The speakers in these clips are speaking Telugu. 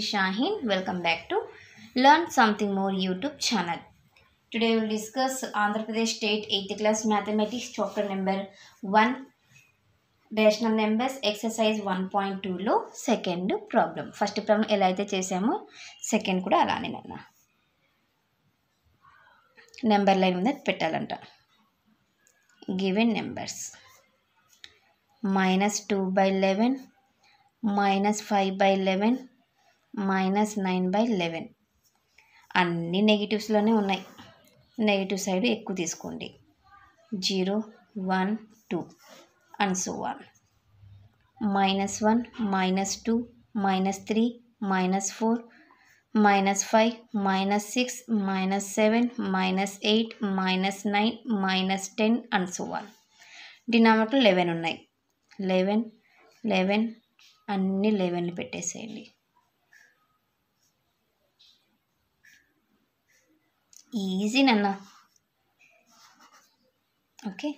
is Shaheen. Welcome back to Learn Something More YouTube channel. Today we will discuss Andhra Pradesh State 8th class Mathematics chapter number 1 rational numbers exercise 1.2 లో సెకండ్ ప్రాబ్లం. ఫస్ట్ ప్రాబ్లం ఎలా అయితే చేసామో సెకండ్ కూడా అలానే నాన్న నెంబర్ లైన్ మీద పెట్టాలంట. గివెన్ నెంబర్స్ -2/11 -5/11 -9/11 అన్ని నెగిటివ్స్లోనే ఉన్నాయి. నెగిటివ్ సైడ్ ఎక్కువ తీసుకోండి. 0 1 2 and so on. -1 -2 -3 -4 -5 -6 -7 -8 -9 -10 and so on. Denominator 11 ఉన్నాయి. 11 11 అన్ని 11 పెట్టేసేయండి. ఈజీ నాన్న. ఓకే,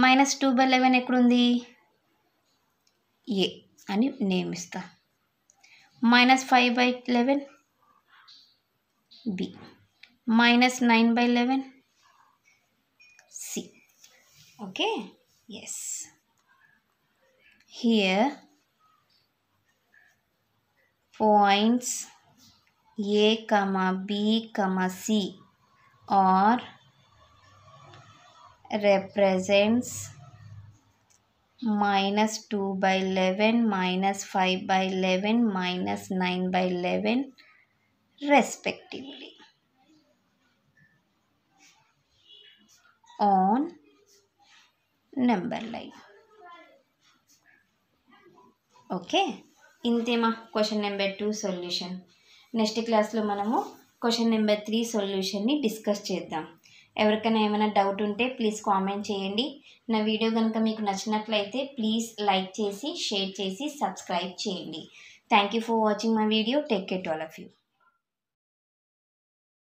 -2/11 ఎక్కడుంది? ఏ అని నేమ్ ఇస్తా. -5/11 B, -9/11 C. Okay, yes. Here points A, B, C are represents -2/11 -5/11 -9/11 respectively on number line. Okay, ఇంతేమా క్వశ్చన్ నెంబర్ 2 సొల్యూషన్. నెక్స్ట్ క్లాస్లో మనము క్వశ్చన్ నెంబర్ 3 సొల్యూషన్ని డిస్కస్ చేద్దాం. ఎవరికైనా ఏమైనా డౌట్ ఉంటే ప్లీజ్ కామెంట్ చేయండి. నా వీడియో కనుక మీకు నచ్చినట్లయితే ప్లీజ్ లైక్ చేసి షేర్ చేసి సబ్స్క్రైబ్ చేయండి. Thank you for watching my video. Take care to all of you.